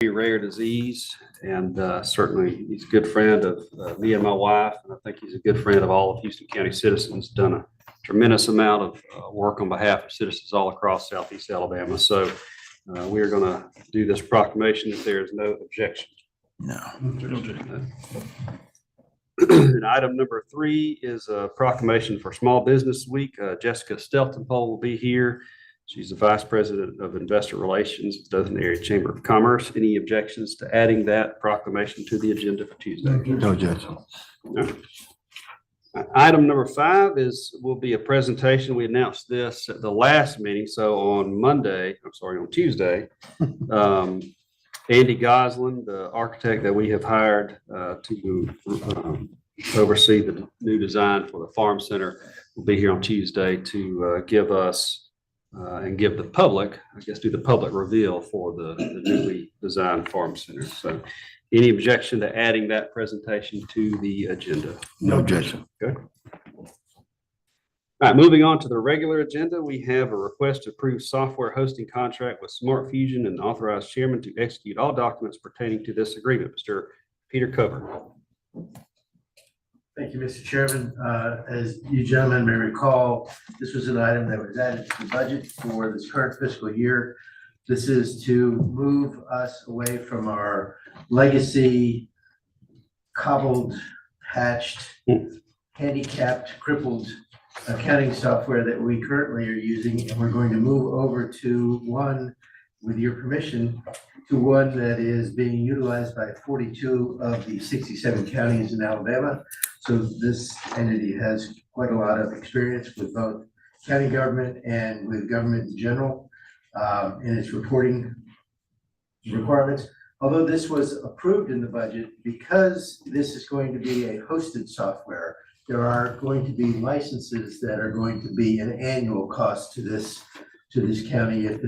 rare disease, and certainly he's a good friend of me and my wife, and I think he's a good friend of all of Houston County citizens. Done a tremendous amount of work on behalf of citizens all across Southeast Alabama. So we are going to do this proclamation if there is no objection. No. And item number 3 is a proclamation for Small Business Week. Jessica Steltenpole will be here. She's the Vice President of Investor Relations, Dothan Area Chamber of Commerce. Any objections to adding that proclamation to the agenda for Tuesday? No objection. No. Item number 5 will be a presentation. We announced this at the last meeting. So on Tuesday, Andy Goslin, the architect that we have hired to oversee the new design for the Farm Center, will be here on Tuesday to give us and give the public, do the public reveal for the newly designed Farm Center. So any objection to adding that presentation to the agenda? No objection. Good. All right, moving on to the regular agenda, we have a request to approve software hosting contract with Smart Fusion and authorize chairman to execute all documents pertaining to this agreement. Mr. Peter Cover. Thank you, Mr. Chairman. As you gentlemen may recall, this was an item that was added to the budget for this current fiscal year. This is to move us away from our legacy cobbled, patched, handicapped, crippled accounting software that we currently are using, and we're going to move over to one, with your permission, to one that is being utilized by 42 of the 67 counties in Alabama. So this entity has quite a lot of experience with both county government and with government in general in its reporting requirements. Although this was approved in the budget, because this is going to be a hosted software, there are going to be licenses that are going to be an annual cost to this county if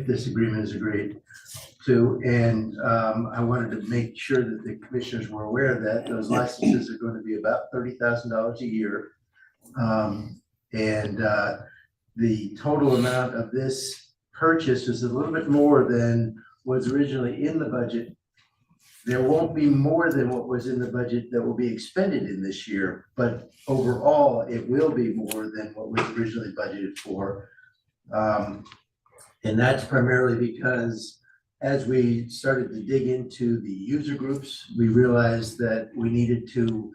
this agreement is agreed to. And I wanted to make sure that the commissioners were aware that those licenses are going to be about $30,000 a year. The total amount of this purchase is a little bit more than was originally in the budget. There won't be more than what was in the budget that will be expended in this year, but overall it will be more than what was originally budgeted for. And that's primarily because as we started to dig into the user groups, we realized that we needed to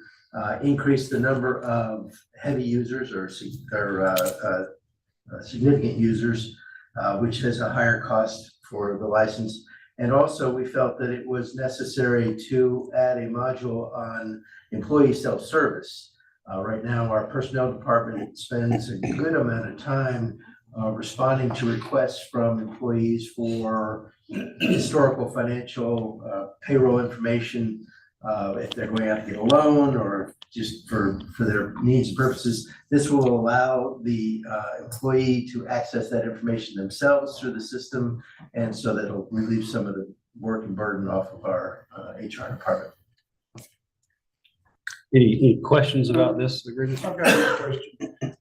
increase the number of heavy users or significant users, which has a higher cost for the license. And also we felt that it was necessary to add a module on employee self-service. Right now, our personnel department spends a good amount of time responding to requests from employees for historical financial payroll information, if they're going out to get a loan or just for their needs and purposes. This will allow the employee to access that information themselves through the system, and so that it'll relieve some of the work and burden off of our HR department. Any questions about this agreement? I've got a question.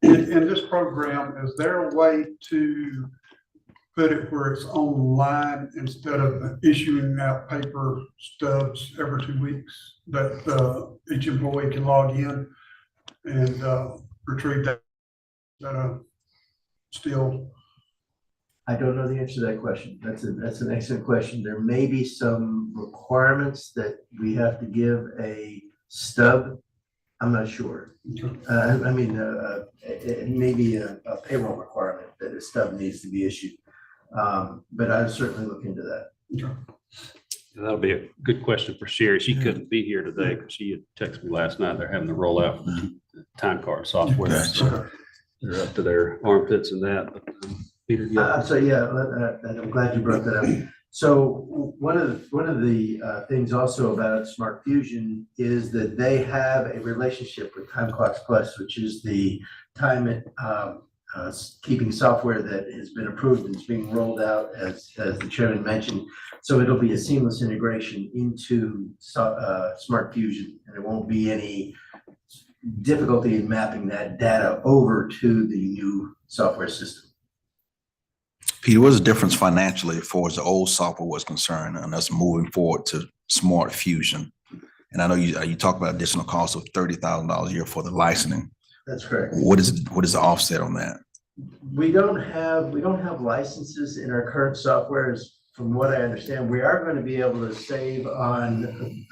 In this program, is there a way to put it where it's online instead of issuing out paper stubs every 2 weeks, that each employee can log in and retrieve that still? I don't know the answer to that question. That's an excellent question. There may be some requirements that we have to give a stub. I'm not sure. It may be a payroll requirement that a stub needs to be issued. But I'll certainly look into that. Okay. That'll be a good question for Sherry. She couldn't be here today because she had texted me last night. They're having to roll out the time card software. Gotcha. So they're up to their armpits in that. But, Peter, I'm glad you brought that up. So one of the things also about Smart Fusion is that they have a relationship with Time Clocks Plus, which is the time keeping software that has been approved and is being rolled out, as the chairman mentioned. So it'll be a seamless integration into Smart Fusion, and there won't be any difficulty in mapping that data over to the new software system. Peter, what's the difference financially as far as the old software was concerned and us moving forward to Smart Fusion? And I know you talk about additional cost of $30,000 a year for the licensing. That's correct. What is the offset on that? We don't have licenses in our current software. From what I understand, we are going to be able to save on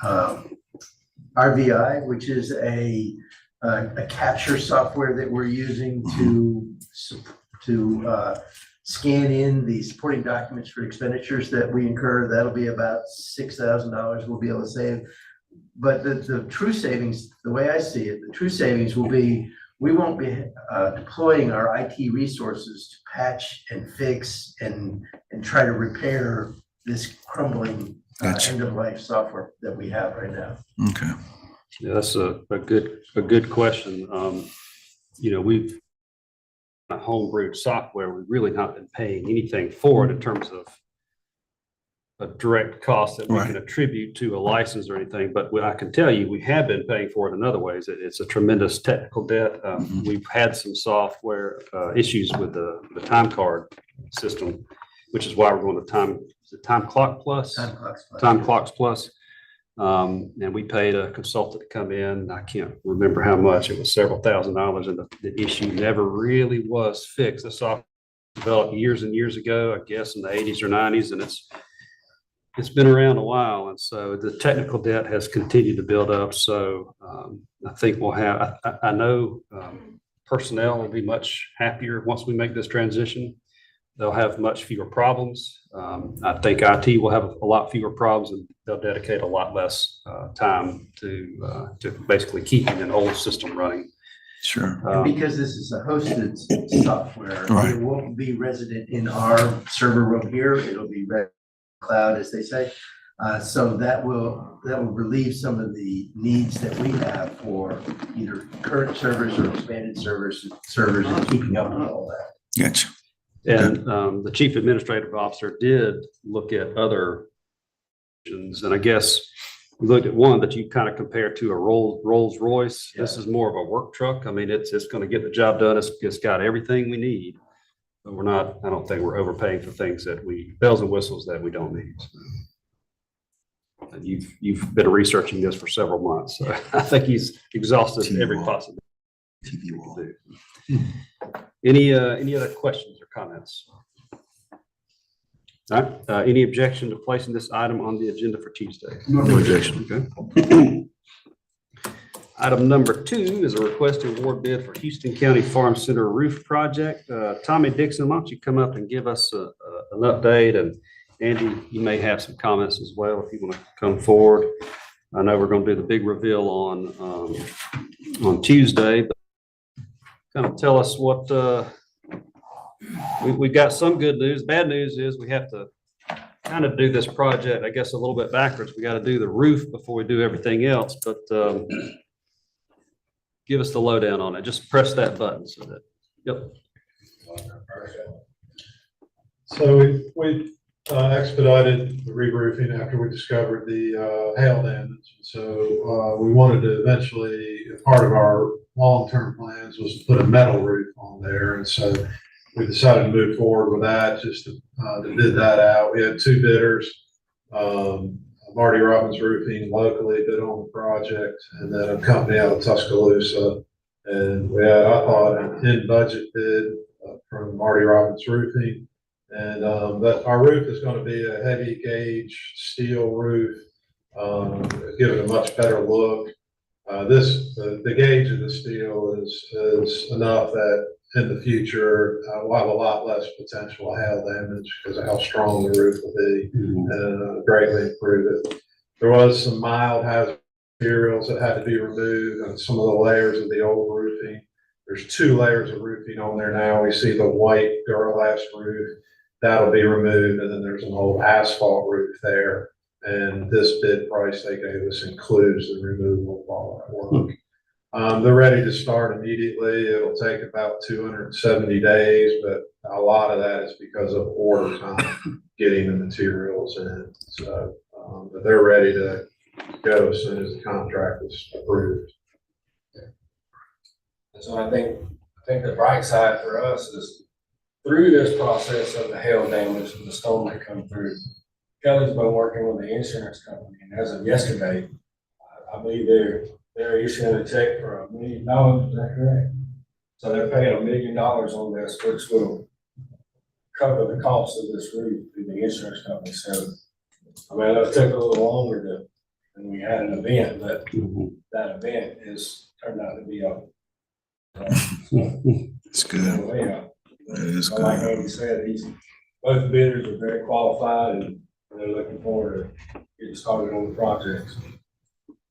RVI, which is a capture software that we're using to scan in the supporting documents for expenditures that we incur. That'll be about $6,000 we'll be able to save. But the true savings, the way I see it, the true savings will be, we won't be deploying our IT resources to patch and fix and try to repair this crumbling Gotcha. end-of-life software that we have right now. Okay. Yeah, that's a good question. We've a homebrewed software. We've really not been paying anything for it in terms of a direct cost that we Right. can attribute to a license or anything. But I can tell you, we have been paying for it in other ways. It's a tremendous technical debt. We've had some software issues with the time card system, which is why we're going to Time Clock Plus. Time Clocks Plus. And we paid a consultant to come in. I can't remember how much. It was several $1,000s, and the issue never really was fixed. The software developed years and years ago, I guess in the 80s or 90s, and it's been around a while. And so the technical debt has continued to build up. So I think we'll have, I know personnel will be much happier once we make this transition. They'll have much fewer problems. I think IT will have a lot fewer problems, and they'll dedicate a lot less time to basically keeping an old system running. Sure. And because this is a hosted software, Right. it won't be resident in our server room here. It'll be cloud, as they say. So that will relieve some of the needs that we have for either current servers or expanded servers and keeping up with all that. Gotcha. And the chief administrative officer did look at other options, and I guess we looked at one that you kind of compare to a Rolls Royce. Yeah. This is more of a work truck. I mean, it's going to get the job done. It's got everything we need, but I don't think we're overpaying for things bells and whistles that we don't need. And you've been researching this for several months, so I think he's exhausted every possible TV we wall. can do. Any other questions or comments? All right, any objection to placing this item on the agenda for Tuesday? No objection. Okay. Item number 2 is a request to award bid for Houston County Farm Center roof project. Tommy Dixon, why don't you come up and give us an update? And Andy, you may have some comments as well if you want to come forward. I know we're going to do the big reveal on Tuesday, but kind of tell us what we've got. Some good news. Bad news is we have to kind of do this project, I guess, a little bit backwards. We got to do the roof before we do everything else, but give us the lowdown on it. Just press that button so that, yep. So we expedited the re-roofing after we discovered the hail damage. So we wanted to eventually, part of our long-term plans was to put a metal roof on there. And so we decided to move forward with that, just to bid that out. We had 2 bidders, Marty Robbins Roofing locally bid on the project, and then a company out of Tuscaloosa. And we had, I thought, an in-budget bid from Marty Robbins Roofing. And but our roof is going to be a heavy gauge steel roof, give it a much better look. The gauge of the steel is enough that in the future we'll have a lot less potential hail damage because of how strong the roof will be, and greatly improve it. There was some mild hazard materials that had to be removed and some of the layers of the old roofing. There's 2 layers of roofing on there now. We see the white Duralast roof. That'll be removed, and then there's an old asphalt roof there. And this bid price they gave us includes the removal of all that work. They're ready to start immediately. It'll take about 270 days, but a lot of that is because of order time, getting the materials in. So, but they're ready to go as soon as the contract is approved. And so I think the bright side for us is through this process of the hail damage and the storm that come through, Kelly's been working with the insurance company, and as of yesterday, I believe they're issuing a check for $1 million, is that correct? So they're paying $1 million on this, which will cover the cost of this roof through the insurance company. So, I mean, it'll take a little longer than we had an event, but that event turned out to be a It's good. way out. It is Like good. Andy said, both bidders are very qualified and they're looking forward to getting started on the projects.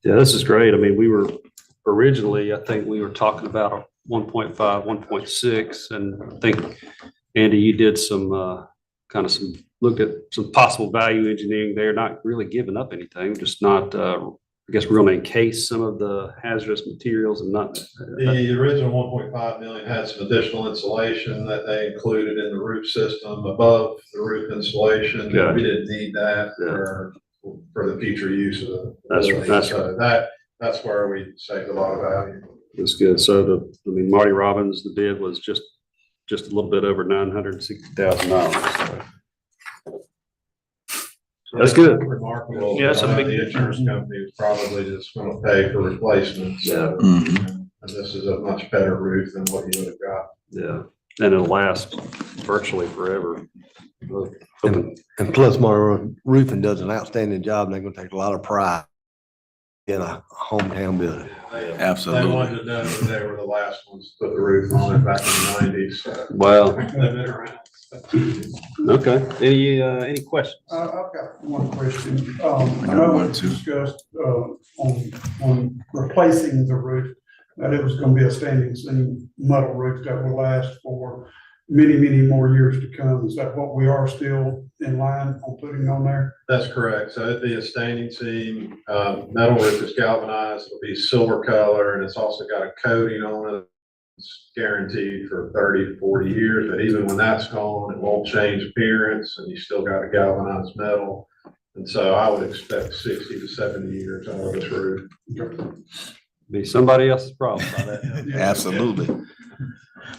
Yeah, this is great. I mean, we were originally, I think we were talking about a 1.5, 1.6, and I think, Andy, you did some, looked at some possible value engineering there, not really giving up anything, just not, I guess we're gonna encase some of the hazardous materials and not. The original 1.5 million had some additional insulation that they included in the roof system above the roof insulation. Gotcha. We didn't need that for the future use of the. That's building. right. So that's where we saved a lot of value. That's good. So Marty Robbins, the bid was just a little bit over $960,000. That's good. Remarkable. Yeah, it's a big The insurance company is probably just gonna pay for replacement, so. Mhm. And this is a much better roof than what you would have got. Yeah, and it'll last virtually forever. And plus, Monroe Roofing does an outstanding job, and they're gonna take a lot of pride in a hometown building. They Absolutely. wanted to know that they were the last ones to put the roof on it back in the 90s. So. Wow. They've been around. Okay. Any questions? I've got one question. I got I know one we too. discussed, on replacing the roof, that it was gonna be a standing seam metal roof that will last for many, many more years to come. Is that what we are still in line on putting on there? That's correct. So it'd be a standing seam, metal roof is galvanized, it'll be silver color, and it's also got a coating on it. It's guaranteed for 30 to 40 years, but even when that's gone, it won't change appearance, and you still got a galvanized metal. And so I would expect 60 to 70 years out of this roof. Be somebody else's problem by that. Absolutely.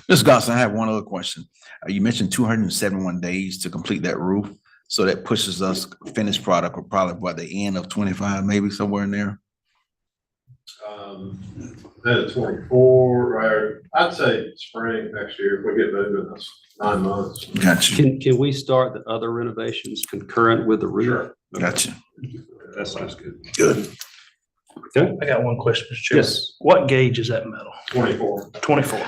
Ms. Goss, I have one other question. You mentioned 271 days to complete that roof. So that pushes us finished product probably by the end of 25, maybe somewhere in there. Then at 24, or I'd say spring next year, if we get moving, that's 9 months. Gotcha. Can we start the other renovations concurrent with the roof? Sure. Gotcha. That sounds good. Good. Okay. I got one question, Mr. Chairman. Yes. What gauge is that metal? 24. 24.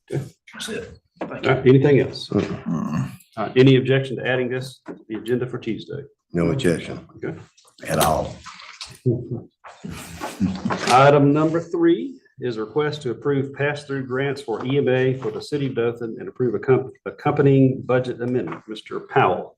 That's it. Thank you. All right, anything else? Mm, Any objection to adding this to the agenda for Tuesday? No objection Okay. at all. Item number 3 is a request to approve pass-through grants for EMA for the city of Dothan and approve accompanying budget amendment. Mr. Powell.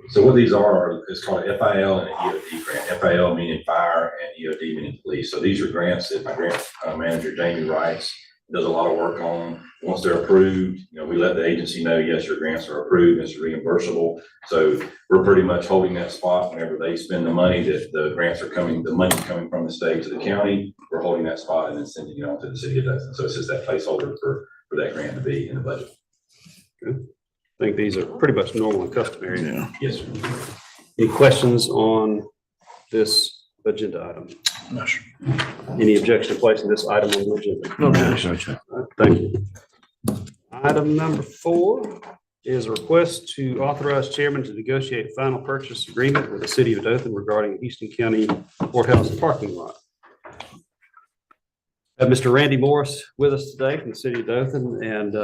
So what these are is called FIL and an EOD grant. FIL meaning fire and EOD meaning police. So these are grants that my grant manager, Jamie, writes, does a lot of work on. Once they're approved, we let the agency know, yes, your grants are approved, it's reimbursable. So we're pretty much holding that spot whenever they spend the money that the grants are coming, the money's coming from the state to the county. We're holding that spot and then sending it on to the city of Dothan. So it's just that placeholder for that grant to be in the budget. I think these are pretty much normal and customary. Yeah. Yes, sir. Any questions on this agenda item? No, sir. Any objection to placing this item on the agenda? No objection. All right, thank you. Item number 4 is a request to authorize chairman to negotiate final purchase agreement with the city of Dothan regarding Easton County Courthouse parking lot. Have Mr. Randy Morris with us today from the city of Dothan, and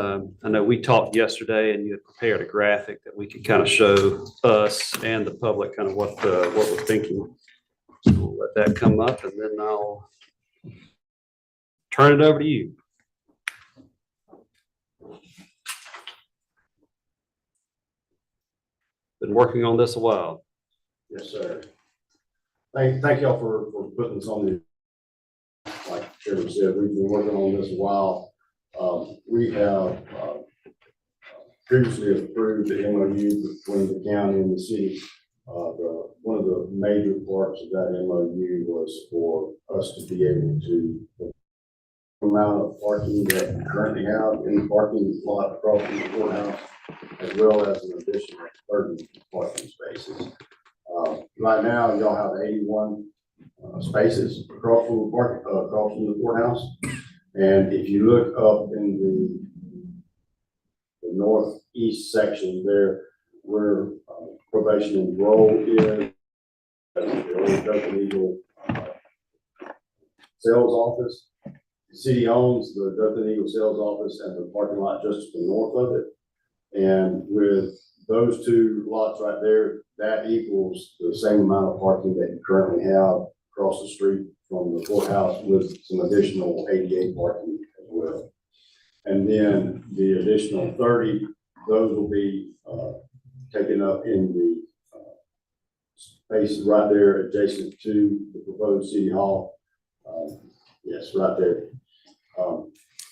I know we talked yesterday and you had prepared a graphic that we could kind of show us and the public kind of what we're thinking. So we'll let that come up and then I'll turn it over to you. Been working on this a while. Yes, sir. Thank y'all for putting this on the, like Chairman said, we've been working on this a while. We have previously approved the MOU between the county and the city. One of the major parts of that MOU was for us to be able to amount of parking that we currently have in the parking lot across from the courthouse, as well as an additional 30 parking spaces. Right now, y'all have 81 spaces across from the courthouse. And if you look up in the northeast section there, where probation and parole is, the old Duncan Eagle sales office. The city owns the Duncan Eagle sales office and the parking lot just to the north of it. And with those two lots right there, that equals the same amount of parking that you currently have across the street from the courthouse with some additional ADA parking as well. And then the additional 30, those will be taken up in the space right there adjacent to the proposed city hall. Yes, right there.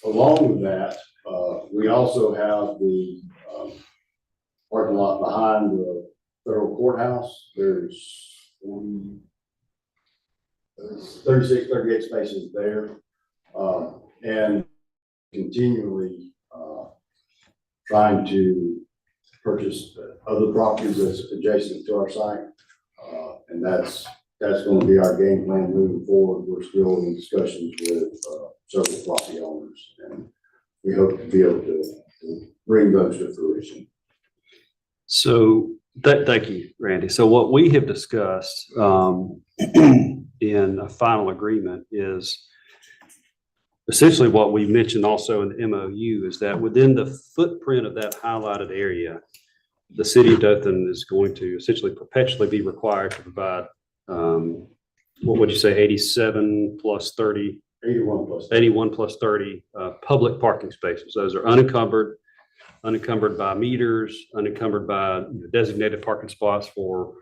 Along with that, we also have the parking lot behind the federal courthouse. There's 36, 38 spaces there. And continually trying to purchase other properties that's adjacent to our site. And that's going to be our game plan moving forward. We're still in discussions with several property owners, and we hope to be able to bring those to fruition. So thank you, Randy. So what we have discussed in a final agreement is essentially what we mentioned also in the MOU is that within the footprint of that highlighted area, the city of Dothan is going to essentially perpetually be required to provide, what would you say, 87 plus 30? 81 plus. 81 plus 30 public parking spaces. Those are unencumbered by meters, unencumbered by designated parking spots for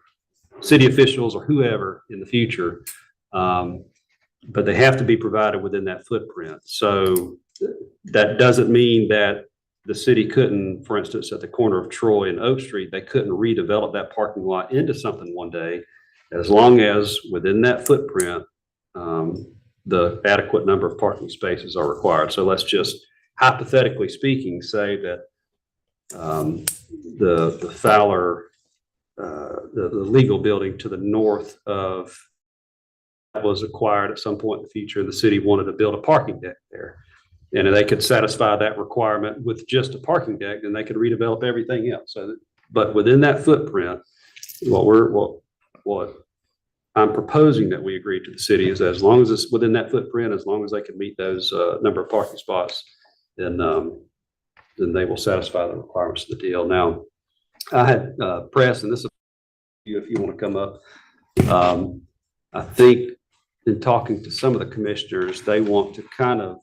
city officials or whoever in the future. But they have to be provided within that footprint. So that doesn't mean that the city couldn't, for instance, at the corner of Troy and Oak Street, they couldn't redevelop that parking lot into something one day, as long as within that footprint, the adequate number of parking spaces are required. So let's just hypothetically speaking, say that the Fowler, the legal building to the north of was acquired at some point in the future. The city wanted to build a parking deck there, and they could satisfy that requirement with just a parking deck, then they could redevelop everything else. So, but within that footprint, what I'm proposing that we agree to the city is that as long as it's within that footprint, as long as they can meet those number of parking spots, then they will satisfy the requirements of the deal. Now, I had press, and this is you if you want to come up. I think in talking to some of the commissioners, they want to kind of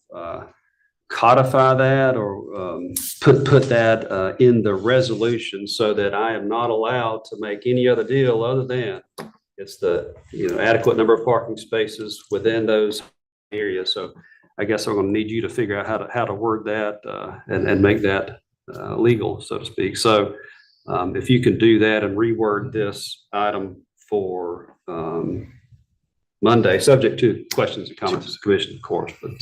codify that or put that in the resolution so that I am not allowed to make any other deal other than it's the adequate number of parking spaces within those areas. So I guess I'm going to need you to figure out how to word that and make that legal, so to speak. So if you can do that and reword this item for Monday, subject to questions and comments of the commission, of course, but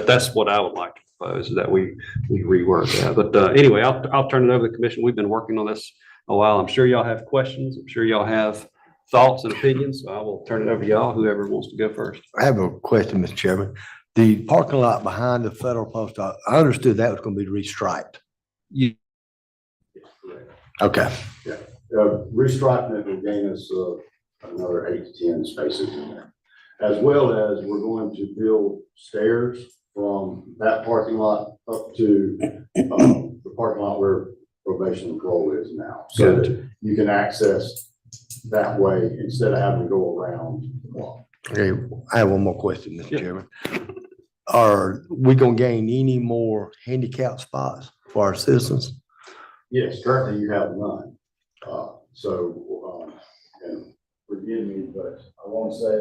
that's what I would like to propose, is that we reword that. But anyway, I'll turn it over to the commission. We've been working on this a while. I'm sure y'all have questions. I'm sure y'all have thoughts and opinions. So I will turn it over to y'all, whoever wants to go first. I have a question, Mr. Chairman. The parking lot behind the federal post office, I understood that was going to be restriped. Okay. Restriping it will gain us another 8 to 10 spaces in there, as well as we're going to build stairs from that parking lot up to the parking lot where probation and parole is now, so that you can access that way instead of having to go around the block. Okay, I have one more question, Mr. Chairman. Are we going to gain any more handicap spots for our citizens? Yes, currently you have none. And forgive me, but I want to say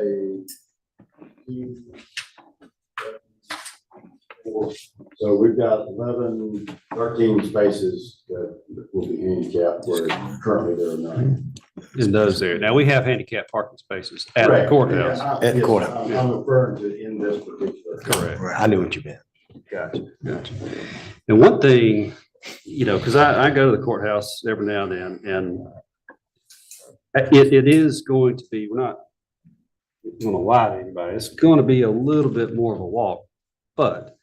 so we've got 11, 13 spaces that will be handicapped where currently there are none. In those there. Now, we have handicap parking spaces at the Correct. courthouse. Yeah, At the yes, courthouse. I'm referring to in this particular. Correct. I knew what you meant. Gotcha, gotcha. And one thing, you know, because I go to the courthouse every now and then, and it is going to be, we're not going to lie to anybody, it's going to be a little bit more of a walk, but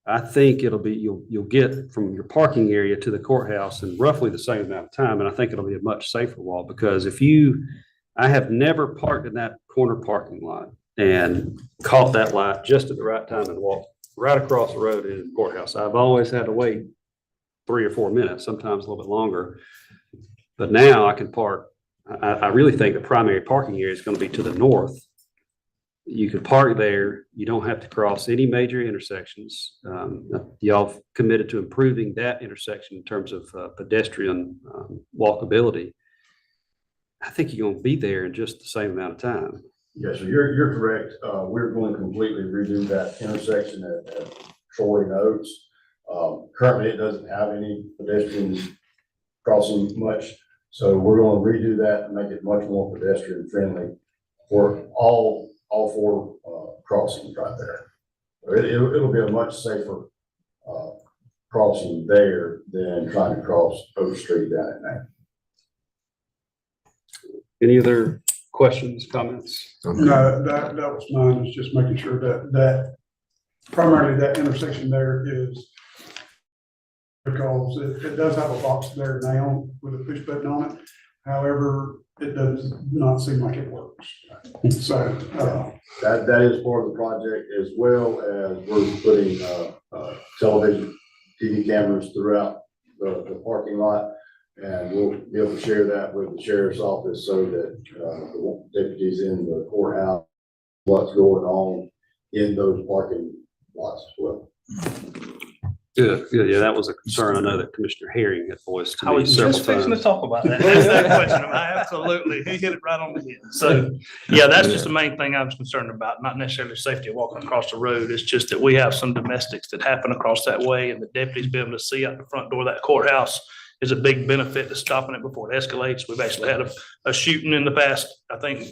I think it'll be, you'll get from your parking area to the courthouse in roughly the same amount of time, and I think it'll be a much safer walk, because I have never parked in that corner parking lot and caught that light just at the right time and walked right across the road into the courthouse. I've always had to wait 3 or 4 minutes, sometimes a little bit longer. But now I can park, I really think the primary parking area is going to be to the north. You can park there. You don't have to cross any major intersections. Y'all committed to improving that intersection in terms of pedestrian walkability. I think you're going to be there in just the same amount of time. Yes, sir, you're correct. We're going to completely redo that intersection at Troy and Oaks. Currently, it doesn't have any pedestrians crossing much. So we're going to redo that and make it much more pedestrian friendly for all 4 crossings right there. So it'll be a much safer crossing there than trying to cross Oak Street down at night. Any other questions, comments? No, that was mine, is just making sure that primarily that intersection there is, because it does have a box there now with a push button on it. However, it does not seem like it works. So, That is part of the project, as well as we're putting television, TV cameras throughout the parking lot. And we'll be able to share that with the sheriff's office so that the deputies in the courthouse, what's going on in those parking lots as well. Good, good. Yeah, that was a concern I know that Commissioner Herring had voiced to I me was several just fixing to times. talk about that. That's that question. Absolutely. He hit it right on the head. So, yeah, that's just the main thing I was concerned about, not necessarily safety of walking across the road. It's just that we have some domestics that happen across that way, and the deputies be able to see out the front door of that courthouse is a big benefit to stopping it before it escalates. We've actually had a shooting in the past, I think,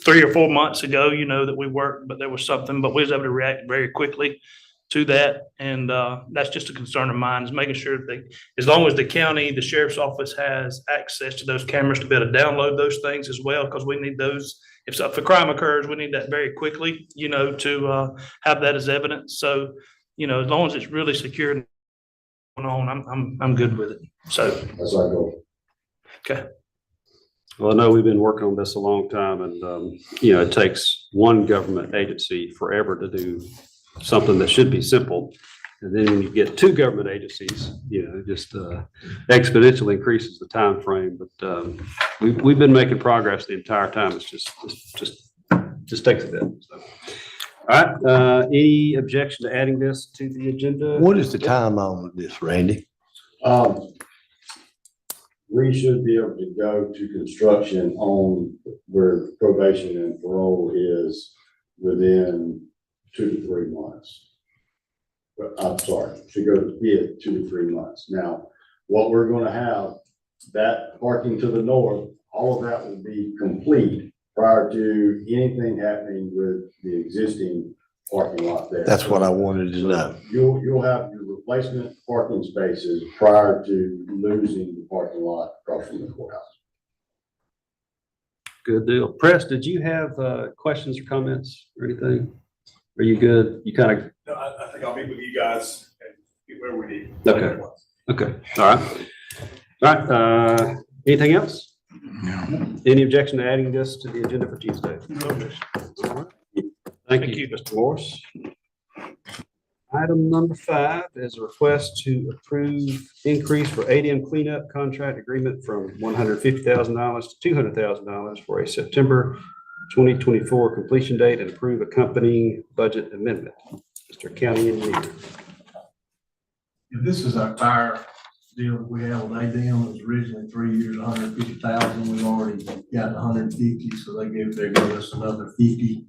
3 or 4 months ago, you know, that we worked, but there was something, but we was able to react very quickly to that. And that's just a concern of mine, is making sure that as long as the county, the sheriff's office has access to those cameras to be able to download those things as well, because we need those. If a crime occurs, we need that very quickly, you know, to have that as evidence. So, you know, as long as it's really secure on, I'm good with it. So, That's our goal. okay. Well, I know we've been working on this a long time, and, you know, it takes one government agency forever to do something that should be simple. And then when you get 2 government agencies, you know, it just exponentially increases the time frame. But we've been making progress the entire time. It's just takes a bit. So. All right, any objection to adding this to the agenda? What is the time on this, Randy? We should be able to go to construction on where probation and parole is within 2 to 3 months. But I'm sorry, should go to bid 2 to 3 months. Now, what we're gonna have, that parking to the north, all of that will be complete prior to anything happening with the existing parking lot there. That's what I wanted to know. You'll have your replacement parking spaces prior to losing the parking lot across from the courthouse. Good deal. Press, did you have questions or comments or anything? Are you good? You kind of, No, I think I'll meet with you guys and get where we need. Okay. okay, all right. All right, anything else? No. Any objection to adding this to the agenda for Tuesday? Thank you, Mr. Morris. Item number 5 is a request to approve increase for ADM cleanup contract agreement from $150,000 to $200,000 for a September 2024 completion date, and approve accompanying budget amendment. Mr. County Engineer. This is our fire deal that we have with ADM. It was originally 3 years, 150,000. We've already got 150, so they gave us another 50.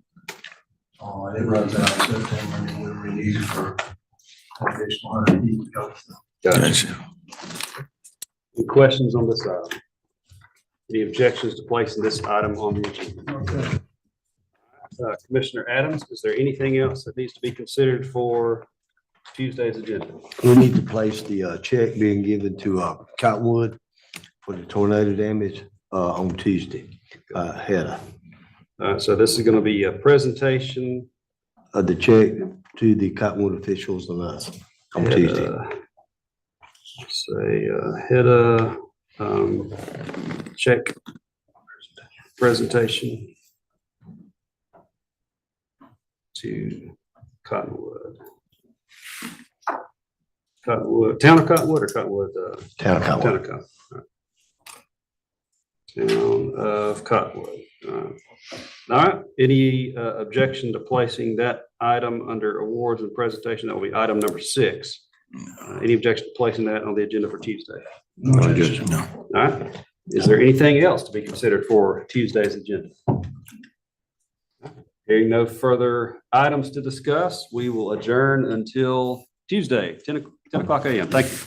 And it runs out in September, and then we'll renew for an additional 150. Gotcha. Any questions on this item? Any objections to placing this item on the agenda? Commissioner Adams, is there anything else that needs to be considered for Tuesday's agenda? We need to place the check being given to Cottonwood for the tornado damage on Tuesday. Heather, So this is going to be a presentation. the check to the Cottonwood officials and us on Tuesday. Say, Hedda, check presentation to Cottonwood. Cottonwood, town of Cottonwood or Cottonwood? Town of Town Cottonwood. of Cottonwood. Town of Cottonwood. All right, any objection to placing that item under awards and presentation? That will be item number 6. Any objection to placing that on the agenda for Tuesday? No. All right, is there anything else to be considered for Tuesday's agenda? Hearing no further items to discuss, we will adjourn until Tuesday, 10 o'clock a.m. Thank you.